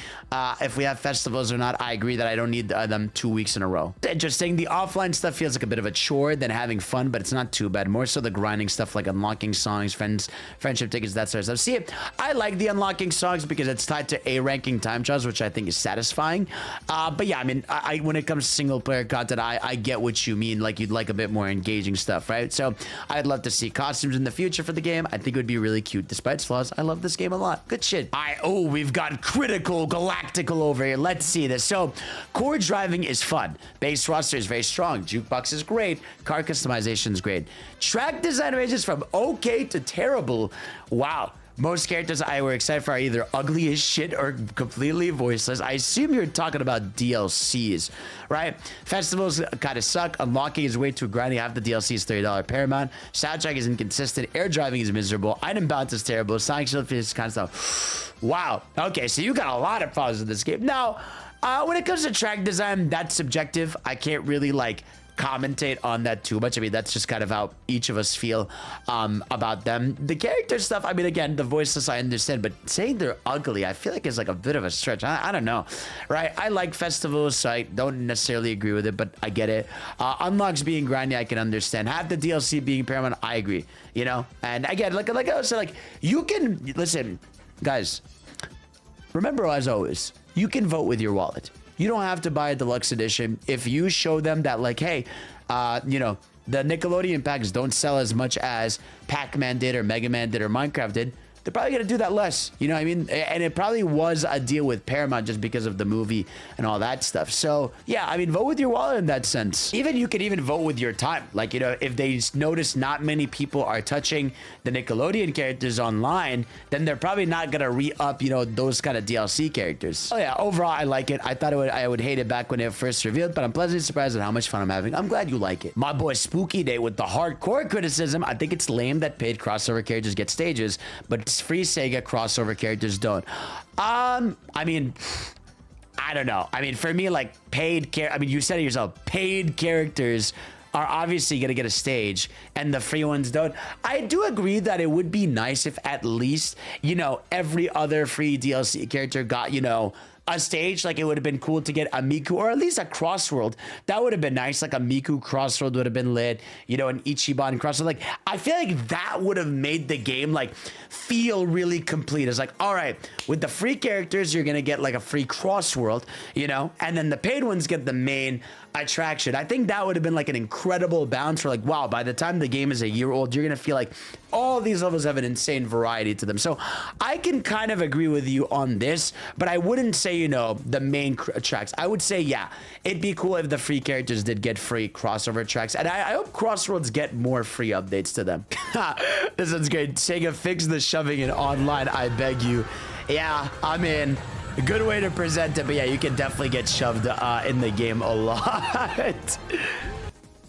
if we have festivals or not, I agree that I don't need them 2 weeks in a row. Interesting. The offline stuff feels like a bit of a chore than having fun, but it's not too bad. More so the grinding stuff like unlocking songs, friendship tickets, that sort of stuff. See, I like the unlocking songs because it's tied to A ranking time trials, which I think is satisfying. But yeah, I mean, when it comes to single player content, I get what you mean. Like, you'd like a bit more engaging stuff, right? So I'd love to see costumes in the future for the game. I think it would be really cute. Despite its flaws, I love this game a lot. Good shit. Oh, we've got Critical Galactical over here. Let's see this. So core driving is fun. Base roster is very strong. Jukebox is great. Car customization is great. Track design ranges from okay to terrible. Wow. Most characters I were excited for are either ugly as shit or completely voiceless. I assume you're talking about DLCs, right? Festivals kind of suck. Unlocking is way too grindy. Half the DLC is $30 Paramount. Soundtrack is inconsistent. Air driving is miserable. Item balance is terrible. Sonic Shield is kind of stuff. Wow. Okay, so you got a lot of problems with this game. Now, When it comes to track design, that's subjective. I can't really like commentate on that too much. I mean, that's just kind of how each of us feel about them. The character stuff, I mean, again, the voiceless I understand, but saying they're ugly, I feel like it's like a bit of a stretch. I don't know, right? I like festivals, so I don't necessarily agree with it, but I get it. Unlocks being grindy, I can understand. Half the DLC being Paramount, I agree, you know? And again, like I was saying, like, you can, listen, guys, remember as always, you can vote with your wallet. You don't have to buy a deluxe edition. If you show them that, like, hey, you know, the Nickelodeon packs don't sell as much as Pac-Man did or Mega Man did or Minecraft did, they're probably going to do that less. You know what I mean? And it probably was a deal with Paramount just because of the movie and all that stuff. So, yeah, I mean, vote with your wallet in that sense. Even you could even vote with your time. Like, you know, if they notice not many people are touching the Nickelodeon characters online, then they're probably not going to re-up, you know, those kind of DLC characters. Oh, yeah, overall, I like it. I thought I would hate it back when it first revealed, but I'm pleasantly surprised at how much fun I'm having. I'm glad you like it. My boy Spooky Day with the hardcore criticism. I think it's lame that paid crossover characters get stages, but free Sega crossover characters don't. I mean, I don't know. I mean, for me, like I mean, you said it yourself, paid characters are obviously going to get a stage and the free ones don't. I do agree that it would be nice if at least, you know, every other free DLC character got, you know, a stage. Like, it would have been cool to get a Miku or at least a Crossworld. That would have been nice. Like a Miku Crossworld would have been lit, you know, an Ichiban Crossworld. Like, I feel like that would have made the game like feel really complete. It's like, all right, with the free characters, you're going to get like a free Crossworld, you know, and then the paid ones get the main attraction. I think that would have been like an incredible balance for like, wow, by the time the game is a year old, you're going to feel like all these levels have an insane variety to them. So I can kind of agree with you on this, but I wouldn't say, you know, the main tracks. I would say, yeah, it'd be cool if the free characters did get free crossover tracks. And I hope Crossroads get more free updates to them. This one's great. Sega, fix the shoving in online, I beg you. Yeah, I'm in. A good way to present it, but yeah, you can definitely get shoved in the game a lot.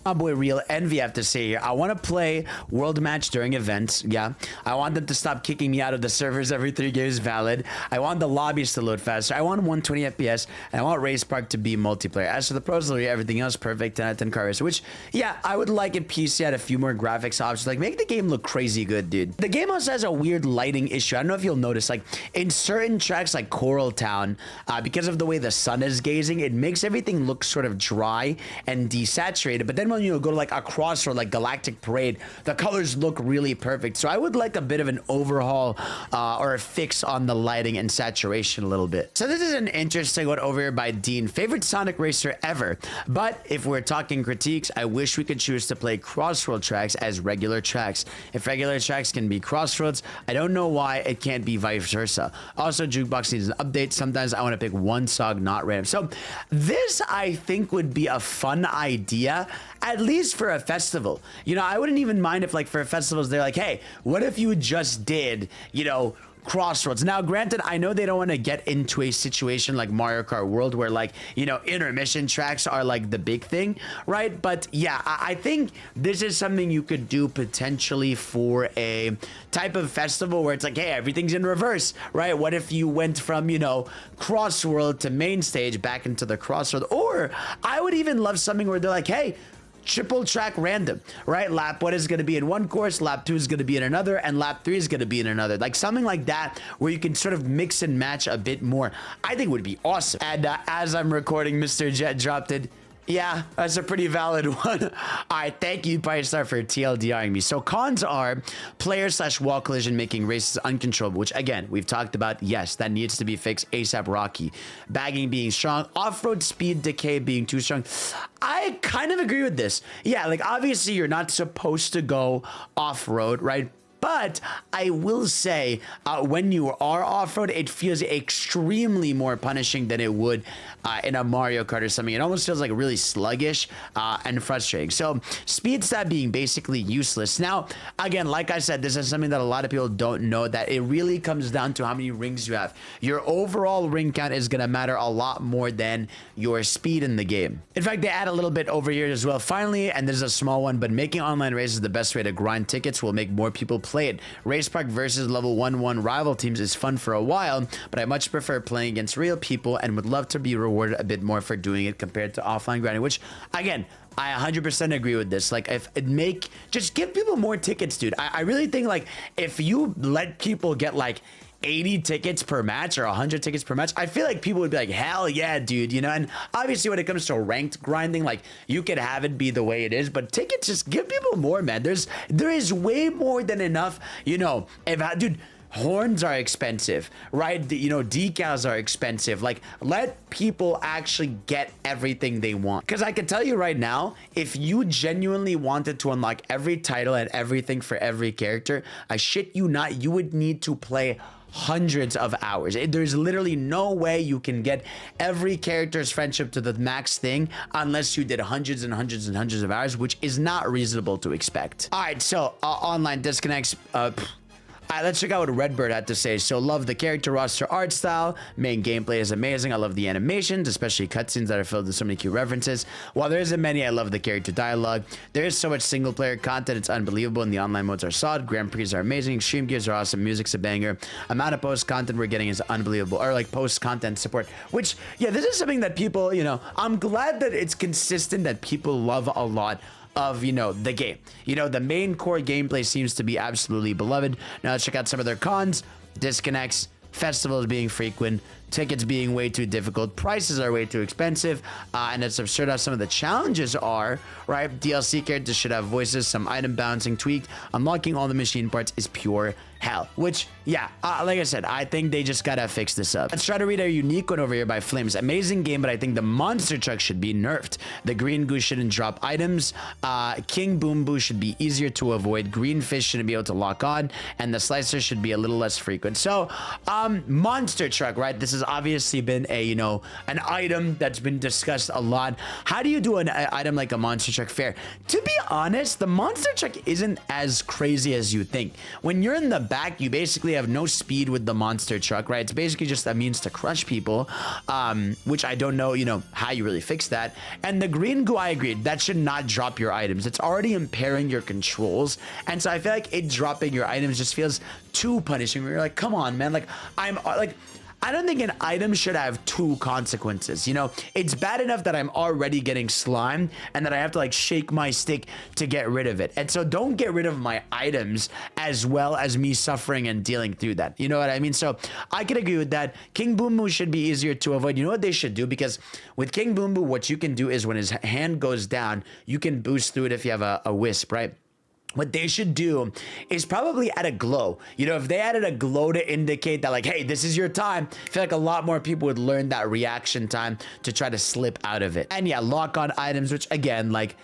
My boy Real Envy, I have to say here, I want to play World Match during events. Yeah, I want them to stop kicking me out of the servers every 3 games valid. I want the lobbies to load faster. I want 120 FPS, and I want Race Park to be multiplayer. As for the pros, everything else perfect. 10 out of 10 car race, which, yeah, I would like it PC had a few more graphics options. Like, make the game look crazy good, dude. The game also has a weird lighting issue. I don't know if you'll notice, like, in certain tracks like Coral Town, because of the way the sun is gazing, it makes everything look sort of dry and desaturated. But then when you go to like a crossroad like Galactic Parade, the colors look really perfect. So I would like a bit of an overhaul or a fix on the lighting and saturation a little bit. So this is an interesting one over here by Dean. Favorite Sonic racer ever. But if we're talking critiques, I wish we could choose to play Crossroad tracks as regular tracks. If regular tracks can be Crossroads, I don't know why it can't be vice versa. Also, Jukebox needs an update. Sometimes I want to pick one song, not random. So this, I think, would be a fun idea, at least for a festival. You know, I wouldn't even mind if, like, for festivals, they're like, hey, what if you just did, you know, Crossroads. Now, granted, I know they don't want to get into a situation like Mario Kart World where, like, you know, intermission tracks are like the big thing, right? But yeah, I think this is something you could do potentially for a type of festival where it's like, hey, everything's in reverse, right? What if you went from, you know, Crossworld to main stage back into the Crossroad? Or I would even love something where they're like, hey, triple track random, right? Lap 1 is going to be in one course, lap 2 is going to be in another, and lap 3 is going to be in another. Like something like that where you can sort of mix and match a bit more, I think would be awesome. And as I'm recording, Mr. Jet dropped it. Yeah, that's a pretty valid one. All right, thank you, Brightstar, for TLDRing me. So cons are player/wall collision making races uncontrollable, which again, we've talked about. Yes, that needs to be fixed ASAP Rocky. Bagging being strong, off-road speed decay being too strong. I kind of agree with this. Yeah, like obviously you're not supposed to go off-road, right? But I will say, when you are off-road, it feels extremely more punishing than it would in a Mario Kart or something. It almost feels like really sluggish and frustrating. So speed stat being basically useless. Now, again, like I said, this is something that a lot of people don't know, that it really comes down to how many rings you have. Your overall ring count is going to matter a lot more than your speed in the game. In fact, they add a little bit over here as well. Finally, and this is a small one, but making online races the best way to grind tickets will make more people play play it. Race Park versus level 1-1 rival teams is fun for a while, but I much prefer playing against real people and would love to be rewarded a bit more for doing it compared to offline grinding, which again, I 100% agree with this. Like, if it just give people more tickets, dude. I really think, like, if you let people get like 80 tickets per match or 100 tickets per match, I feel like people would be like, hell yeah, dude, you know? And obviously when it comes to ranked grinding, like, you could have it be the way it is, but tickets, just give people more, man. There is way more than enough, you know. Dude, horns are expensive, right? You know, decals are expensive. Like, let people actually get everything they want. Because I can tell you right now, if you genuinely wanted to unlock every title and everything for every character, I shit you not, you would need to play hundreds of hours. There's literally no way you can get every character's friendship to the max thing unless you did hundreds and hundreds and hundreds of hours, which is not reasonable to expect. All right, so online disconnects. All right, let's check out what Redbird had to say. So, love the character roster art style. Main gameplay is amazing. I love the animations, especially cutscenes that are filled with so many cute references. While there isn't many, I love the character dialogue. There is so much single player content. It's unbelievable, and the online modes are solid. Grand Prix are amazing. Extreme gears are awesome. Music's a banger. Amount of post content we're getting is unbelievable. Or like post content support, which, yeah, this is something that people, you know, I'm glad that it's consistent, that people love a lot of, you know, the game. You know, the main core gameplay seems to be absolutely beloved. Now let's check out some of their cons. Disconnects, festivals being frequent, tickets being way too difficult, prices are way too expensive, and it's absurd how some of the challenges are, right? DLC characters should have voices, some item balancing tweaked, unlocking all the machine parts is pure hell, which, yeah, like I said, I think they just gotta fix this up. Let's try to read a unique one over here by Flames. Amazing game, but I think the monster truck should be nerfed. The green goo shouldn't drop items. King Boom Boo should be easier to avoid. Green fish shouldn't be able to lock on, and the slicer should be a little less frequent. So, monster truck, right? This has obviously been a, you know, an item that's been discussed a lot. How do you do an item like a monster truck fair? To be honest, the monster truck isn't as crazy as you think. When you're in the back, you basically have no speed with the monster truck, right? It's basically just a means to crush people, which I don't know, you know, how you really fix that. And the green goo, I agree, that should not drop your items. It's already impairing your controls, and so I feel like it dropping your items just feels too punishing. You're like, come on, man. Like, I don't think an item should have two consequences. You know, it's bad enough that I'm already getting slimed and that I have to like shake my stick to get rid of it. And so don't get rid of my items as well as me suffering and dealing through that. You know what I mean? So I can agree with that. King Boom Boo should be easier to avoid. You know what they should do? Because with King Boom Boo, what you can do is when his hand goes down, you can boost through it if you have a wisp, right? What they should do is probably add a glow. You know, if they added a glow to indicate that, like, hey, this is your time, I feel like a lot more people would learn that reaction time to try to slip out of it. And yeah, lock on items, which again, like,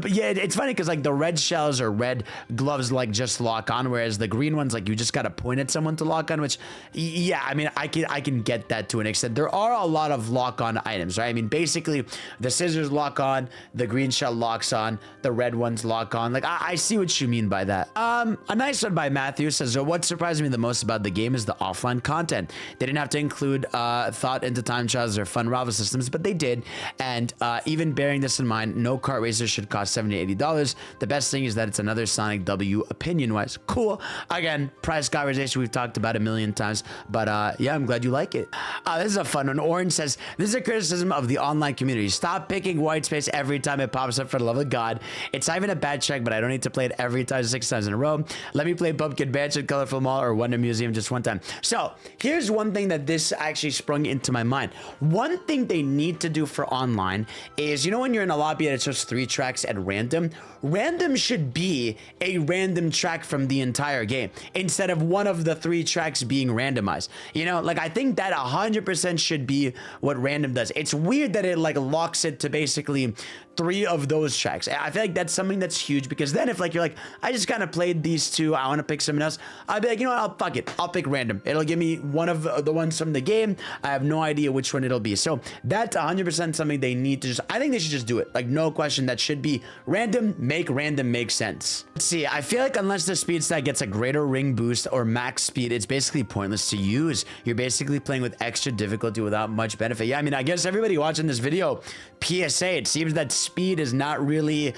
yeah, it's funny because like the red shells or red gloves like just lock on, whereas the green ones, like, you just gotta point at someone to lock on, which, yeah, I mean, I can get that to an extent. There are a lot of lock on items, right? I mean, basically the scissors lock on, the green shell locks on, the red ones lock on. Like, I see what you mean by that. A nice one by Matthew says, so what surprised me the most about the game is the offline content. They didn't have to include thought into time trials or fun rival systems, but they did. And even bearing this in mind, no kart racer should cost $70 to $80. The best thing is that it's another Sonic W opinion wise. Cool. Again, price conversation we've talked about a million times, but yeah, I'm glad you like it. This is a fun one. Orange says, this is a criticism of the online community. Stop picking white space every time it pops up, for the love of God. It's not even a bad check, but I don't need to play it every time 6 times in a row. Let me play Pumpkin Mansion, Colorful Mall, or Wonder Museum just one time. So here's one thing that this actually sprung into my mind. One thing they need to do for online is, you know, when you're in a lobby and it's just 3 tracks at random should be a random track from the entire game instead of one of the 3 tracks being randomized. You know, like, I think that 100% should be what random does. It's weird that it like locks it to basically 3 of those tracks. I feel like that's something that's huge, because then if like you're like, I just kind of played these 2, I want to pick something else, I'll be like, you know what, fuck it, I'll pick random. It'll give me one of the ones from the game. I have no idea which one it'll be. So that's 100% something they need to just, I think they should just do it. Like, no question, that should be random. Make random make sense. Let's see, I feel like unless the speed stat gets a greater ring boost or max speed, it's basically pointless to use. You're basically playing with extra difficulty without much benefit. Yeah, I mean, I guess everybody watching this video, PSA, it seems that speed is not really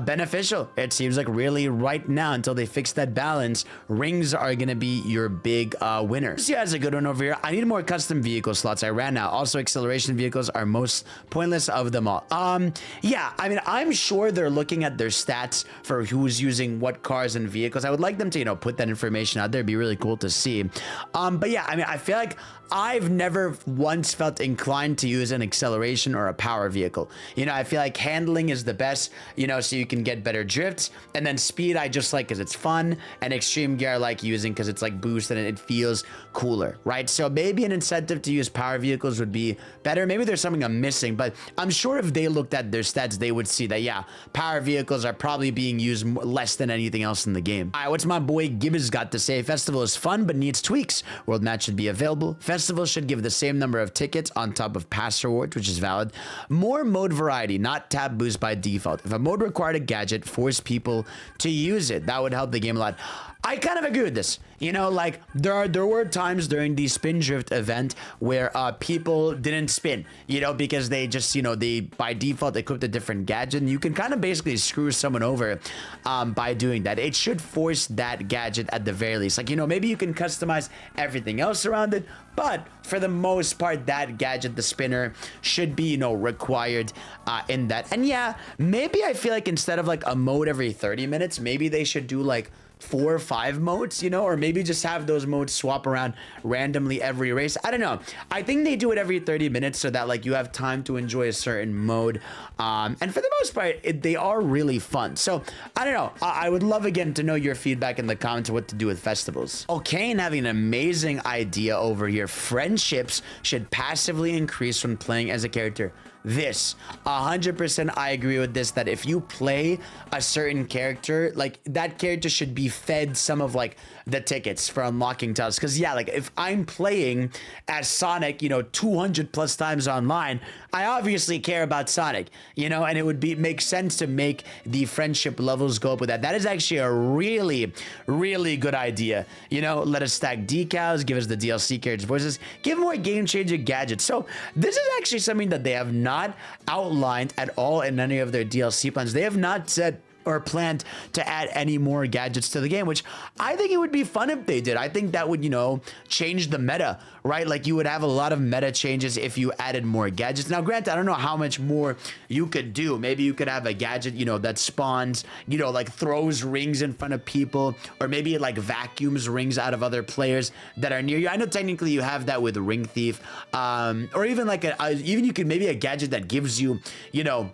beneficial. It seems like really right now, until they fix that balance, rings are gonna be your big winner. This has a good one over here. I need more custom vehicle slots. I ran out. Also, acceleration vehicles are most pointless of them all. Yeah, I mean, I'm sure they're looking at their stats for who's using what cars and vehicles. I would like them to, you know, put that information out there. It'd be really cool to see. But yeah, I mean, I feel like I've never once felt inclined to use an acceleration or a power vehicle. You know, I feel like handling is the best, you know, so you can get better drifts. And then speed, I just like because it's fun. And extreme gear, I like using because it's like boost and it feels cooler, right? So maybe an incentive to use power vehicles would be better. Maybe there's something I'm missing, but I'm sure if they looked at their stats, they would see that, yeah, power vehicles are probably being used less than anything else in the game. All right, what's my boy Gibbs got to say? Festival is fun, but needs tweaks. World match should be available. Festival should give the same number of tickets on top of pass rewards, which is valid. More mode variety, not tab boost by default. If a mode required a gadget, force people to use it. That would help the game a lot. I kind of agree with this. You know, like there were times during the spin drift event where people didn't spin, you know, because they just, you know, they by default equipped a different gadget, and you can kind of basically screw someone over by doing that. It should force that gadget at the very least. Like, you know, maybe you can customize everything else around it, but for the most part, that gadget, the spinner, should be, you know, required in that. And yeah, maybe I feel like instead of like a mode every 30 minutes, maybe they should do like 4 or 5 modes, you know, or maybe just have those modes swap around randomly every race. I don't know. I think they do it every 30 minutes so that like you have time to enjoy a certain mode. And for the most part, they are really fun. So I don't know. I would love again to know your feedback in the comments of what to do with festivals. Okay, and having an amazing idea over here. Friendships should passively increase when playing as a character. This 100% I agree with this, that if you play a certain character, like that character should be fed some of like the tickets for unlocking tiles. Because yeah, like if I'm playing as Sonic, you know, 200 plus times online, I obviously care about Sonic, you know, and it would make sense to make the friendship levels go up with that. That is actually a really, really good idea. You know, let us stack decals, give us the DLC characters voices, give more game changer gadgets. So this is actually something that they have not outlined at all in any of their DLC plans. They have not said or planned to add any more gadgets to the game, which I think it would be fun if they did. I think that would, you know, change the meta, right? Like you would have a lot of meta changes if you added more gadgets. Now, granted, I don't know how much more you could do. Maybe you could have a gadget, you know, that spawns, you know, like throws rings in front of people, or maybe it like vacuums rings out of other players that are near you. I know technically you have that with Ring Thief, or even like even you could maybe a gadget that gives you, you know,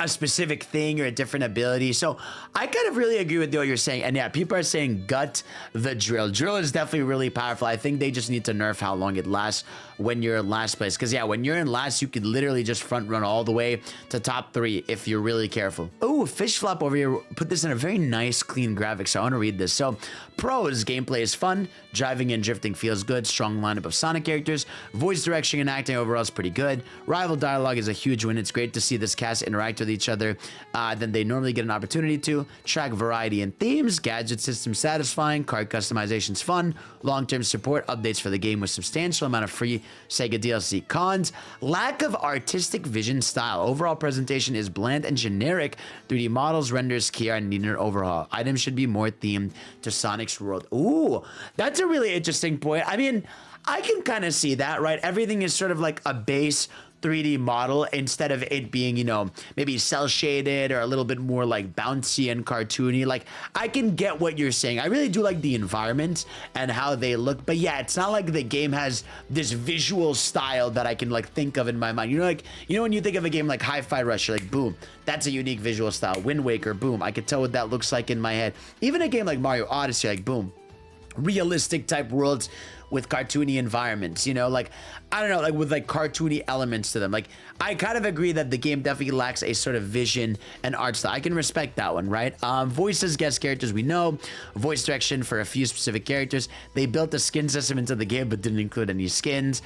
a specific thing or a different ability. So I kind of really agree with what you're saying. And yeah, people are saying gut the drill. Drill is definitely really powerful. I think they just need to nerf how long it lasts when you're in last place. Because yeah, when you're in last, you could literally just front run all the way to top 3 if you're really careful. Oh, Fish Flop over here put this in a very nice, clean graphic. So I want to read this. So pros, gameplay is fun. Driving and drifting feels good. Strong lineup of Sonic characters. Voice direction and acting overall is pretty good. Rival dialogue is a huge win. It's great to see this cast interact with each other than they normally get an opportunity to. Track variety and themes. Gadget system satisfying. Card customization's fun. Long-term support updates for the game with substantial amount of free Sega DLC. Cons, lack of artistic vision style. Overall presentation is bland and generic. 3D models, renders, key art, and need an overhaul. Items should be more themed to Sonic's world. Ooh, that's a really interesting point. I mean, I can kind of see that, right? Everything is sort of like a base 3D model instead of it being, you know, maybe cell shaded or a little bit more like bouncy and cartoony. Like, I can get what you're saying. I really do like the environment and how they look, but yeah, it's not like the game has this visual style that I can like think of in my mind. You know, like, you know, when you think of a game like Hi-Fi Rush, you're like, boom, that's a unique visual style. Wind Waker, boom, I could tell what that looks like in my head. Even a game like Mario Odyssey, like, boom, realistic type worlds with cartoony environments, you know, like, I don't know, like with like cartoony elements to them. Like, I kind of agree that the game definitely lacks a sort of vision and art style. I can respect that one, right? Voices, guest characters, we know. Voice direction for a few specific characters. They built a skin system into the game, but didn't include any skins.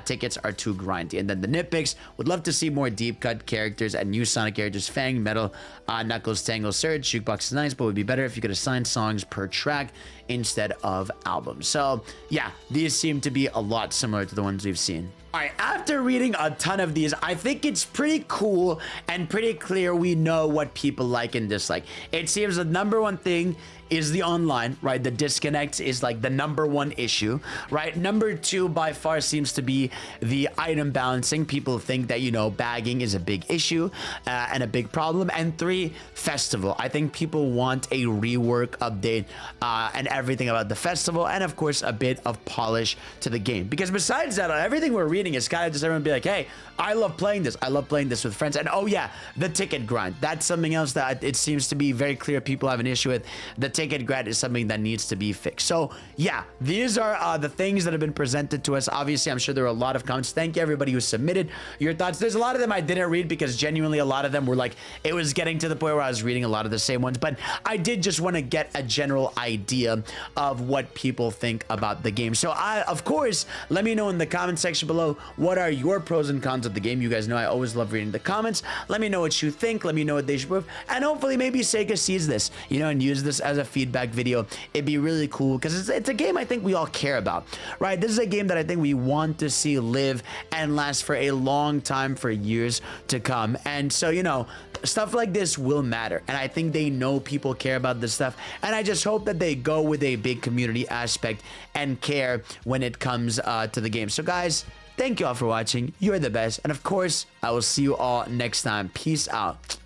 Tickets are too grindy. And then the nitpicks, would love to see more deep cut characters and new Sonic characters. Fang, Metal, Knuckles, Tangle, Surge. Jukebox is nice, but would be better if you could assign songs per track instead of albums. So yeah, these seem to be a lot similar to the ones we've seen. All right, after reading a ton of these, I think it's pretty cool and pretty clear we know what people like and dislike. It seems the number one thing is the online, right? The disconnect is like the number one issue, right? Number two by far seems to be the item balancing. People think that, you know, bagging is a big issue and a big problem. And three, festival. I think people want a rework, update, and everything about the festival, and of course a bit of polish to the game. Because besides that, everything we're reading is kind of just everyone be like, hey, I love playing this. I love playing this with friends. And oh yeah, the ticket grind. That's something else that it seems to be very clear people have an issue with. The ticket grind is something that needs to be fixed. So yeah, these are the things that have been presented to us. Obviously, I'm sure there are a lot of comments. Thank you everybody who submitted your thoughts. There's a lot of them I didn't read because genuinely a lot of them were like, it was getting to the point where I was reading a lot of the same ones. But I did just want to get a general idea of what people think about the game. So of course, let me know in the comment section below, what are your pros and cons of the game? You guys know I always love reading the comments. Let me know what you think. Let me know what they should improve. And hopefully maybe Sega sees this, you know, and use this as a feedback video. It'd be really cool because it's a game I think we all care about, right? This is a game that I think we want to see live and last for a long time, for years to come. And so, you know, stuff like this will matter. And I think they know people care about this stuff. And I just hope that they go with a big community aspect and care when it comes to the game. So guys, thank you all for watching. You're the best. And of course, I will see you all next time. Peace out.